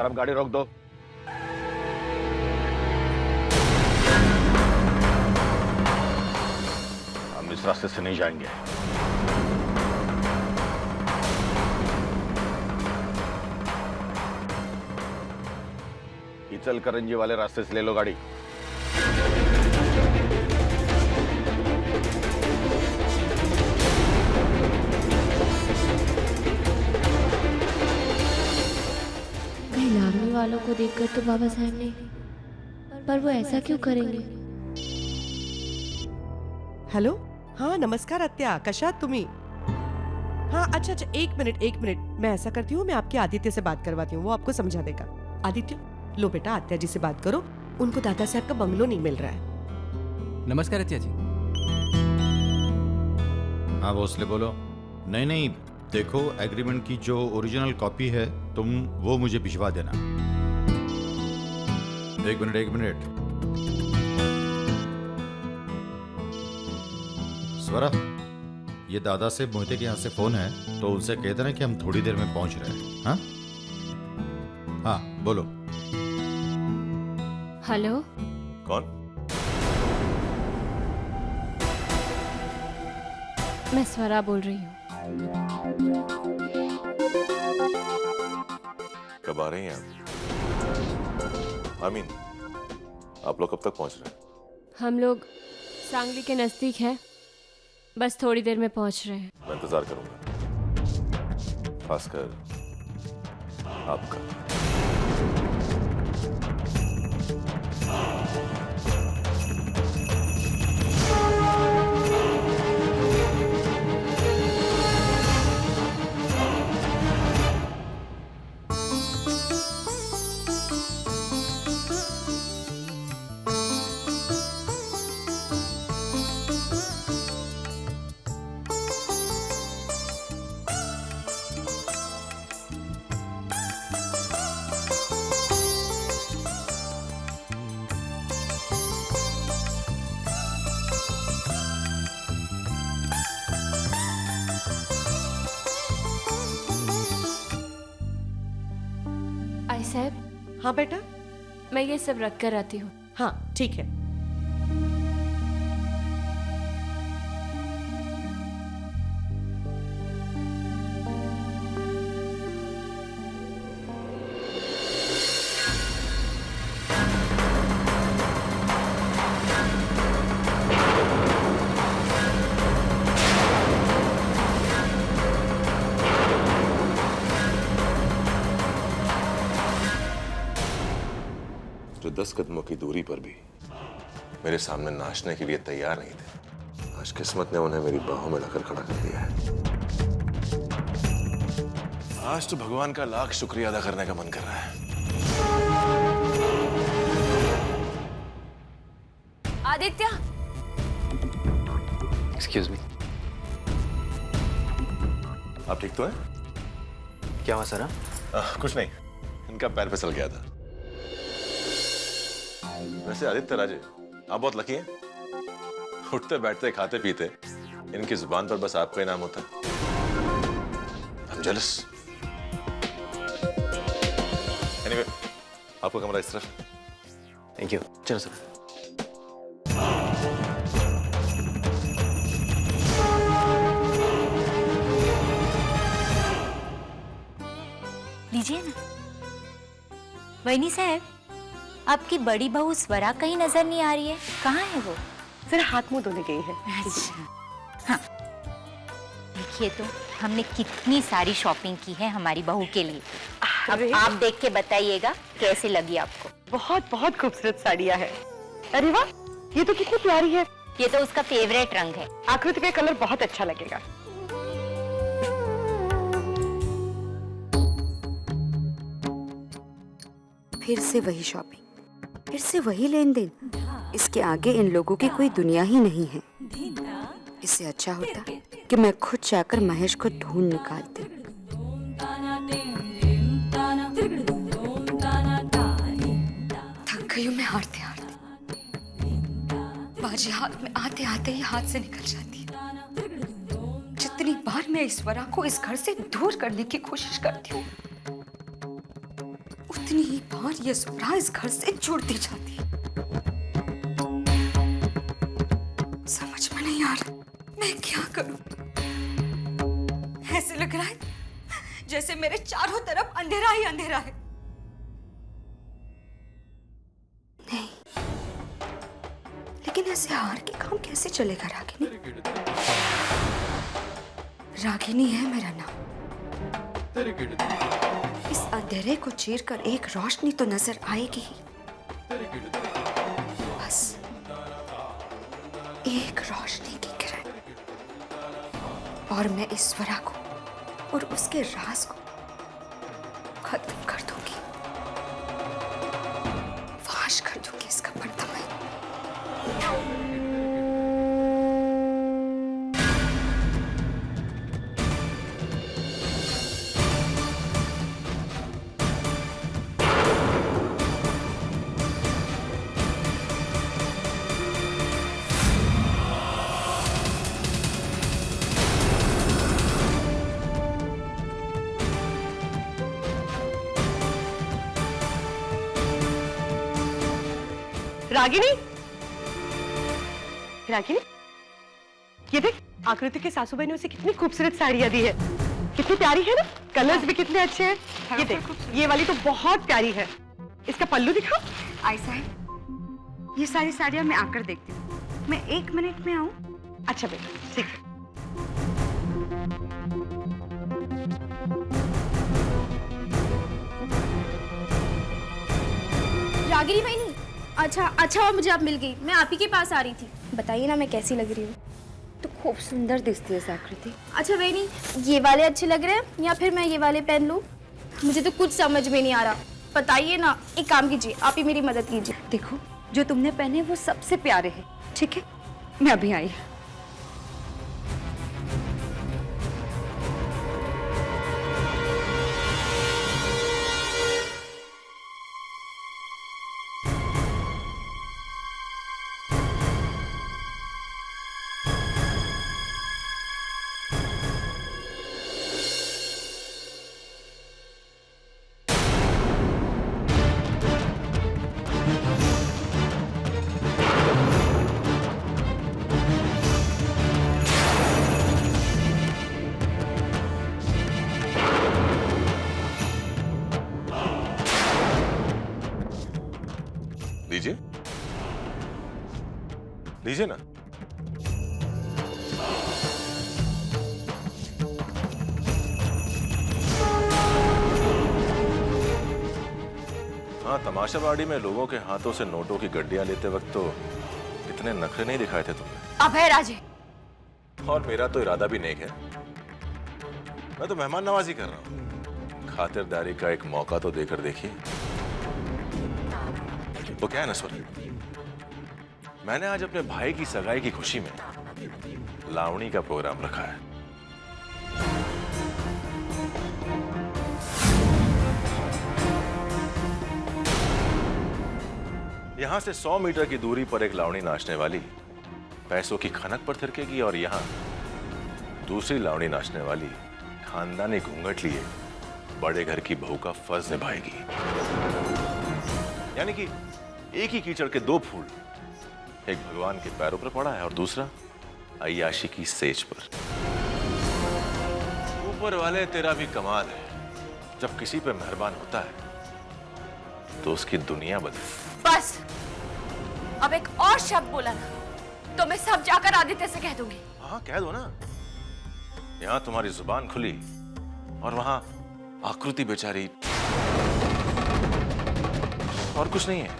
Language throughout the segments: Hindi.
तुकाराम गाड़ी रोक दो। हम इस रास्ते से नहीं जाएंगे। इचलकरंजी वाले रास्ते से ले लो गाड़ी। आर्मी वालों को देखकर तो बाबा साहब ने, पर वो ऐसा क्यों करेंगे? हॅलो, हाँ नमस्कार आत्या, कशा आहात तुम्ही? हाँ अच्छा अच्छा, एक मिनट, मैं ऐसा करती हूँ, मैं आपके आदित्य से बात करवाती हूँ, वो आपको समझा देगा। आदित्य, लो बेटा आत्या जी से बात करो, उनको दादा साहब का बंगलो नहीं मिल रहा है। नमस्कार आत्या जी। हाँ भोसले बोलो। नहीं देखो, एग्रीमेंट की जो ओरिजिनल कॉपी है तुम वो मुझे भिजवा देना। एक मिनट। स्वरा, ये दादा से मोहिते के यहाँ से फोन है, तो उनसे कह देना कि हम थोड़ी देर में पहुंच रहे हैं। हाँ हाँ बोलो। हेलो, कौन? मैं स्वरा बोल रही हूँ। कब आ रही हैं आप? आमीन, आप लोग कब तक पहुंच रहे हैं? हम लोग सांगली के नजदीक हैं, बस थोड़ी देर में पहुंच रहे हैं। मैं इंतजार करूंगा, खासकर आपका। आई साहब, हाँ बेटा, मैं ये सब रख कर आती हूँ। हाँ ठीक है। जो 10 कदमों की दूरी पर भी मेरे सामने नाचने के लिए तैयार नहीं थे, आज किस्मत ने उन्हें मेरी बाहों में लाकर खड़ा कर दिया है। आज तो भगवान का लाख शुक्रिया अदा करने का मन कर रहा है। Aditya, excuse me. आप ठीक तो हैं? क्या हुआ सर? कुछ नहीं, इनका पैर फिसल गया था। वैसे आदित्य राजे, आप बहुत लकी हैं। उठते बैठते खाते पीते इनकी जुबान पर बस आपका ही नाम होता है। I'm jealous। Anyway, आपका कमरा इस तरफ। Thank you. चलो सर। लीजिए ना। वैनी साहब, आपकी बड़ी बहू स्वरा कहीं नजर नहीं आ रही है, कहाँ है वो? जरा हाथ मुंह धोने गई है। अच्छा, हाँ। देखिए तो हमने कितनी सारी शॉपिंग की है हमारी बहू के लिए। अब आप देख के बताइएगा कैसे लगी आपको। बहुत बहुत खूबसूरत साड़ियाँ है। अरे वाह, ये तो कितनी प्यारी है। ये तो उसका फेवरेट रंग है। आकृति पे कलर बहुत अच्छा लगेगा। फिर से वही शॉपिंग, फिर से वही लेन देन। इसके आगे इन लोगों की कोई दुनिया ही नहीं है। इससे अच्छा होता कि मैं खुद जाकर महेश को ढूंढ निकालती। थक गई हूँ मैं हारते हारते। बाजी हाथ में आते आते ही हाथ से निकल जाती है। जितनी बार मैं ईश्वरा को इस घर से दूर करने की कोशिश करती हूँ, उतनी कितनी ही बार ये सुप्रा इस घर से छुड़ती जाती है। समझ में नहीं आ रहा मैं क्या करूं। ऐसे लग रहा है जैसे मेरे चारों तरफ अंधेरा ही अंधेरा है। नहीं, लेकिन ऐसे हार के काम कैसे चलेगा रागिनी? रागिनी है मेरा नाम। इस अंधेरे को चीर कर एक रोशनी तो नजर आएगी ही। बस एक रोशनी की किरण, और मैं ईश्वरा को और उसके राज को खत्म कर दूंगी, फाश कर दूंगी इसका पर्दा मैं। रागिनी, रागिनी, ये देख आकृति के सासू भाई ने उसे कितनी खूबसूरत साड़ियाँ दी है। कितनी प्यारी है ना, कलर्स भी कितने अच्छे हैं। ये देख, ये वाली तो बहुत प्यारी है। इसका पल्लू दिखा। ऐसा है, ये सारी साड़ियाँ मैं आकर देखती हूँ। मैं 1 मिनट में आऊँ? अच्छा बेटा, ठीक है। रागिनी भाई नहीं, अच्छा हुआ मुझे आप मिल गई। मैं आप ही के पास आ रही थी। बताइए ना मैं कैसी लग रही हूँ? तो खूब सुंदर दिखती है आकृति। अच्छा वही, ये वाले अच्छे लग रहे हैं या फिर मैं ये वाले पहन लूँ? मुझे तो कुछ समझ में नहीं आ रहा। बताइए ना, एक काम कीजिए, आप ही मेरी मदद कीजिए। देखो, जो तुमने पहने वो सबसे प्यारे हैं, ठीक है? मैं अभी आई। लीजिए, लीजिए ना। हाँ, तमाशाबाड़ी में लोगों के हाथों से नोटों की गड्डियां लेते वक्त तो इतने नखरे नहीं दिखाए थे तुमने। अभय राजे, और मेरा तो इरादा भी नेक है। मैं तो मेहमान नवाजी कर रहा हूँ। खातिरदारी का एक मौका तो देकर देखिए। वो क्या है नसवर, मैंने आज अपने भाई की सगाई की खुशी में लावणी का प्रोग्राम रखा है। यहां से 100 मीटर की दूरी पर एक लावणी नाचने वाली पैसों की खनक पर थिरकेगी, और यहां दूसरी लावणी नाचने वाली खानदानी घूंघट लिए बड़े घर की बहू का फर्ज निभाएगी। यानी कि एक ही कीचड़ के 2 फूल, एक भगवान के पैरों पर पड़ा है और दूसरा अय्याशी की सेज पर। ऊपर वाले तेरा भी कमाल है, जब किसी पे मेहरबान होता है तो उसकी दुनिया बदले। बस अब एक और शब्द बोला ना तो मैं सब जाकर आदित्य से कह दूंगी। हाँ, कह दो ना। यहां तुम्हारी जुबान खुली और वहां आकृति बेचारी और कुछ नहीं है।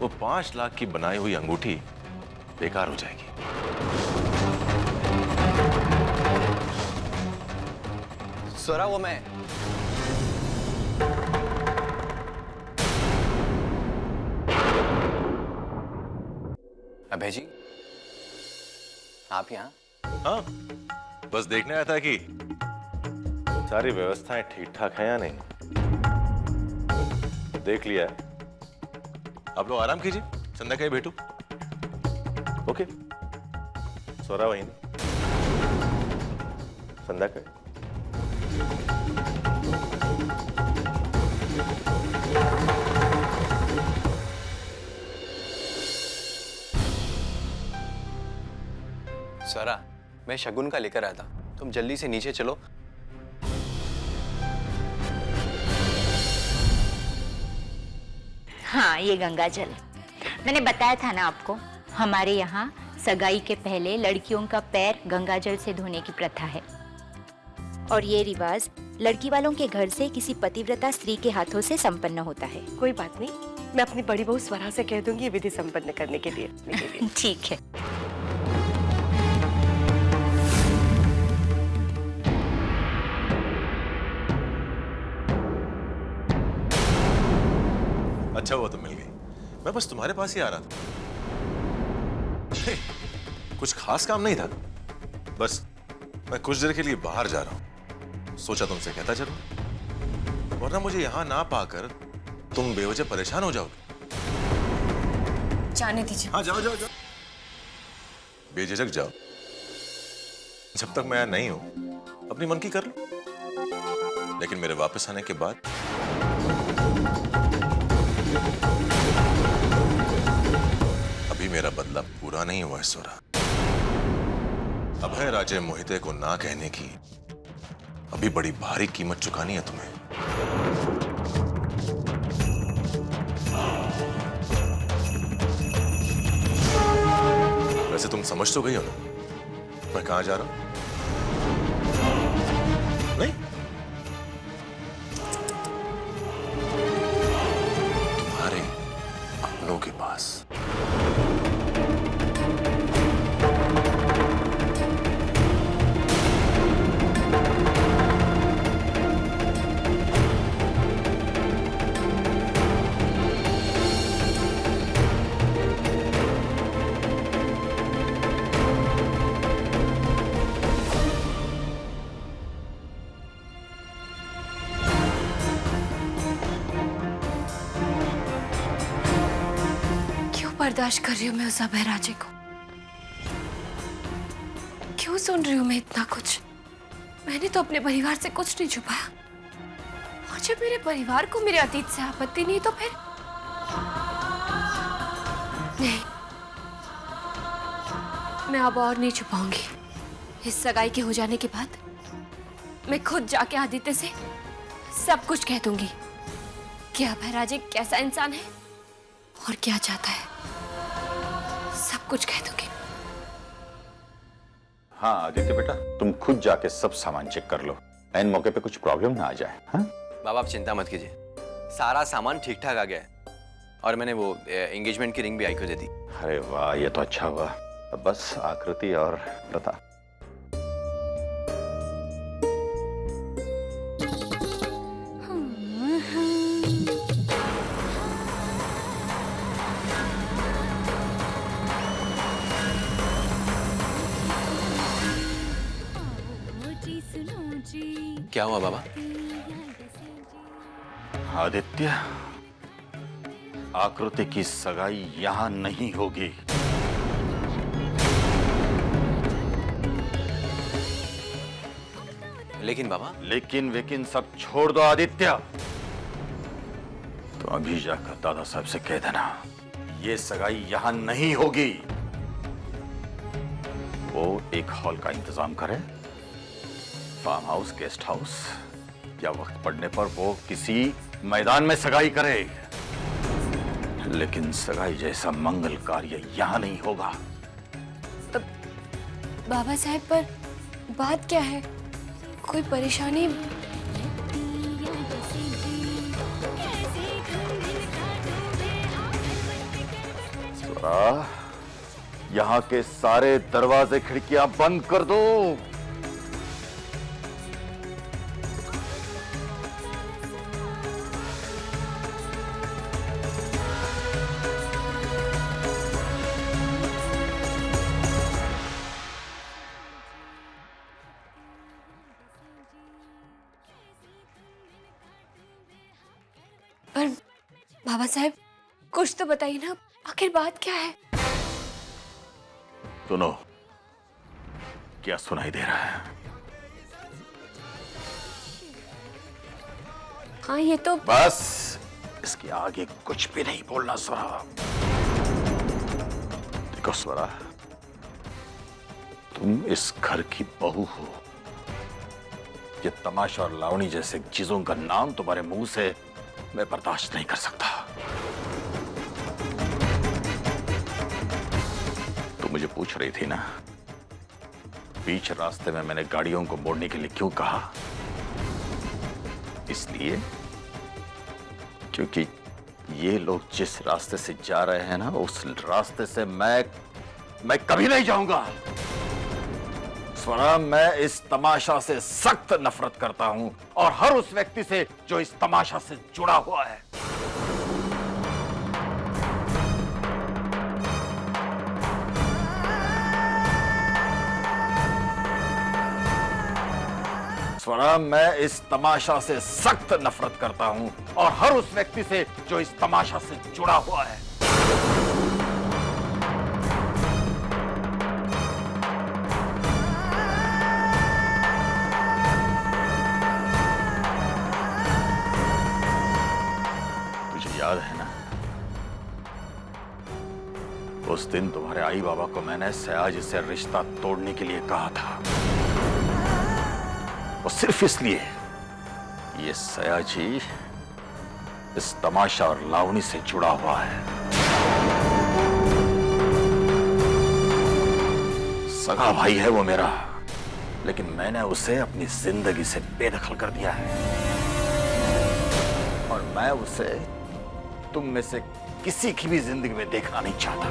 वो 5 लाख की बनाई हुई अंगूठी बेकार हो जाएगी। स्वरा, वो मैं। अभय जी, आप यहाँ? हाँ, बस देखने आया था कि सारी व्यवस्थाएं ठीक ठाक है या नहीं। देख लिया है। आप लोग आराम कीजिए, संध्याकाळी भेटू। ओके, स्वरा वहिनी, संध्याकाळी। स्वरा, मैं शगुन का लेकर आया था, तुम जल्दी से नीचे चलो। हाँ, ये गंगा जल मैंने बताया था ना आपको। हमारे यहाँ सगाई के पहले लड़कियों का पैर गंगा जल से धोने की प्रथा है और ये रिवाज लड़की वालों के घर से किसी पतिव्रता स्त्री के हाथों से संपन्न होता है। कोई बात नहीं, मैं अपनी बड़ी बहू स्वरा से कह दूंगी ये विधि संपन्न करने के लिए। ठीक है। अच्छा हुआ तुम मिल गई, मैं बस तुम्हारे पास ही आ रहा था। कुछ खास काम नहीं था, बस मैं कुछ देर के लिए बाहर जा रहा हूं, सोचा तुमसे कहता चलूं, वरना मुझे यहां ना पाकर तुम बेवजह परेशान हो जाओगे। जाने दीजिए। हाँ जाओ जाओ जाओ, बेझिझक जाओ। जब तक मैं यहाँ नहीं हूं अपनी मन की कर लो, लेकिन मेरे वापस आने के बाद अभी मेरा बदला पूरा नहीं हुआ है स्वरा। अभय राजे मोहिते को ना कहने की अभी बड़ी भारी कीमत चुकानी है तुम्हें। वैसे तुम समझ तो गई हो ना मैं कहां जा रहा हूं? नहीं, तुम्हारे अपनों के पास। बर्दाश्त कर रही हूँ मैं उस अभय राजे को? क्यों सुन रही हूँ मैं इतना कुछ? मैंने तो अपने परिवार से कुछ नहीं छुपाया, और जब मेरे परिवार को मेरे अतीत से आपत्ति नहीं तो फिर नहीं, मैं अब और नहीं छुपाऊंगी। इस सगाई के हो जाने के बाद मैं खुद जाके आदित्य से सब कुछ कह दूंगी कि अभय राजे कैसा इंसान है और क्या चाहता है, सब कुछ कह दूंगी। हाँ आदित्य बेटा, तुम खुद जाके सब सामान चेक कर लो, एन मौके पे कुछ प्रॉब्लम ना आ जाए। हाँ बाबा आप चिंता मत कीजिए, सारा सामान ठीक ठाक आ गया है और मैंने वो एंगेजमेंट की रिंग भी आई को दे दी। अरे वाह, ये तो अच्छा हुआ। अब बस आकृति और प्रथा। क्या हुआ बाबा? आदित्य, आकृति की सगाई यहां नहीं होगी। लेकिन बाबा? लेकिन वेकिन सब छोड़ दो आदित्य। तो अभी जाकर दादा साहब से कह देना ये सगाई यहां नहीं होगी। वो एक हॉल का इंतजाम करे, फार्म हाउस, गेस्ट हाउस, या वक्त पड़ने पर वो किसी मैदान में सगाई करे, लेकिन सगाई जैसा मंगल कार्य यहां नहीं होगा। बाबा साहब पर बात क्या है? कोई परेशानी? यहाँ के सारे दरवाजे खिड़कियां बंद कर दो। पर बाबा साहब कुछ तो बताइए ना, आखिर बात क्या है? सुनो, क्या सुनाई दे रहा है? हाँ ये तो बस इसके आगे कुछ भी नहीं बोलना स्वरा। देखो स्वरा, तुम इस घर की बहू हो। ये तमाशा और लावणी जैसे चीजों का नाम तुम्हारे मुंह से मैं बर्दाश्त नहीं कर सकता। तुम मुझे पूछ रही थी ना, बीच रास्ते में मैंने गाड़ियों को मोड़ने के लिए क्यों कहा? इसलिए क्योंकि ये लोग जिस रास्ते से जा रहे हैं ना, उस रास्ते से मैं कभी नहीं जाऊंगा। स्वरा, मैं इस तमाशा से सख्त नफरत करता हूं और हर उस व्यक्ति से जो इस तमाशा से जुड़ा हुआ है। स्वरा, मैं इस तमाशा से सख्त नफरत करता हूं और हर उस व्यक्ति से जो इस तमाशा से जुड़ा हुआ है। तुझे याद है ना, उस दिन तुम्हारे आई बाबा को मैंने सयाज से रिश्ता तोड़ने के लिए कहा था, और सिर्फ इसलिए ये सयाजी इस तमाशा और लावणी से जुड़ा हुआ है। सगा भाई है वो मेरा, लेकिन मैंने उसे अपनी जिंदगी से बेदखल कर दिया है और मैं उसे तुम में से किसी की भी जिंदगी में देखना नहीं चाहता।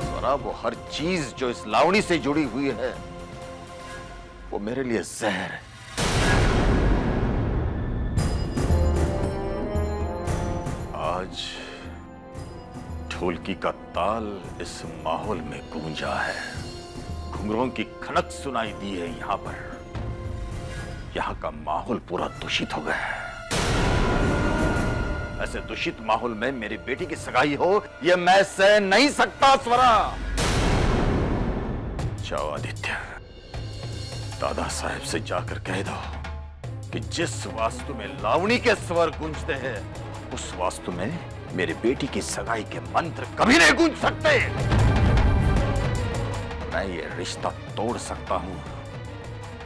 स्वरा, वो हर चीज जो इस लावणी से जुड़ी हुई है वो मेरे लिए जहर है। आज ढोलकी का ताल इस माहौल में गूंजा है, घुंघरों की खनक सुनाई दी है। यहां पर यहां का माहौल पूरा दूषित हो गया है। ऐसे दूषित माहौल में मेरी बेटी की सगाई हो, यह मैं सह नहीं सकता। स्वरा, जाओ आदित्य, दादा साहब से जाकर कह दो कि जिस वास्तु में लावणी के स्वर गूंजते हैं, उस वास्तु में मेरी बेटी की सगाई के मंत्र कभी नहीं गूंज सकते। मैं ये रिश्ता तोड़ सकता हूं,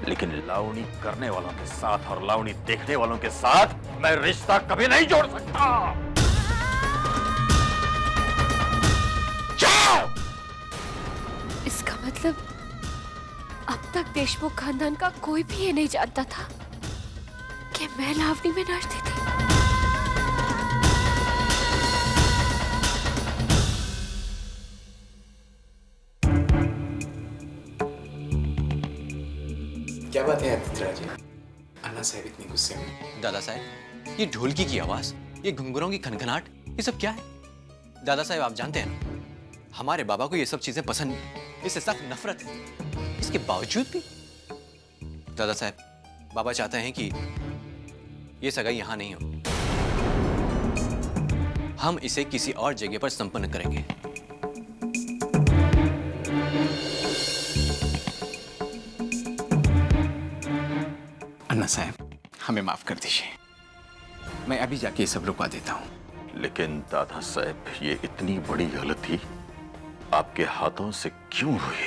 लेकिन लावणी करने वालों के साथ और लावणी देखने वालों के साथ मैं रिश्ता कभी नहीं जोड़ सकता। जाओ। इसका मतलब अब तक देशमुख खानदान का कोई भी ये नहीं जानता था कि मैं लावणी में नाचती थी। क्या बात है आदित्य जी? अन्ना साहब इतनी गुस्से में? दादा साहब, ये ढोलकी की आवाज, ये घुंघरों की खनखनाहट, ये सब क्या है? दादा साहब, आप जानते हैं ना, हमारे बाबा को ये सब चीजें पसंद नहीं, इससे सख्त नफरत है। इसके बावजूद भी दादा साहब, बाबा चाहते हैं कि ये सगाई यहां नहीं हो, हम इसे किसी और जगह पर संपन्न करेंगे। अन्ना साहब, हमें माफ कर दीजिए, मैं अभी जाके ये सब रुकवा देता हूँ। लेकिन दादा साहब, ये इतनी बड़ी गलती आपके हाथों से क्यों हुई?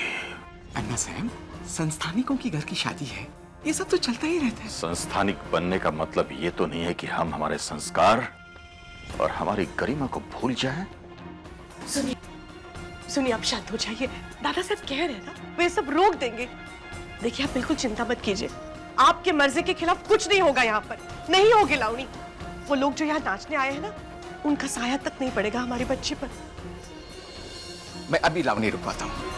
अन्ना साहब, संस्थानिकों की घर की शादी है, ये सब तो चलता ही रहता है। संस्थानिक बनने का मतलब ये तो नहीं है कि हम हमारे संस्कार और हमारी गरिमा को भूल जाएं। सुनिए, आप शांत हो जाइए। दादा साहब कह रहे हैं ना, वो ये सब रोक देंगे। देखिए, आप बिल्कुल चिंता मत कीजिए, आपके मर्जी के खिलाफ कुछ नहीं होगा। यहाँ पर नहीं होगी लावणी। वो लोग जो यहाँ नाचने आए हैं ना, उनका साया तक नहीं पड़ेगा हमारे बच्चे पर। मैं अभी लावणी रुकवाता हूँ।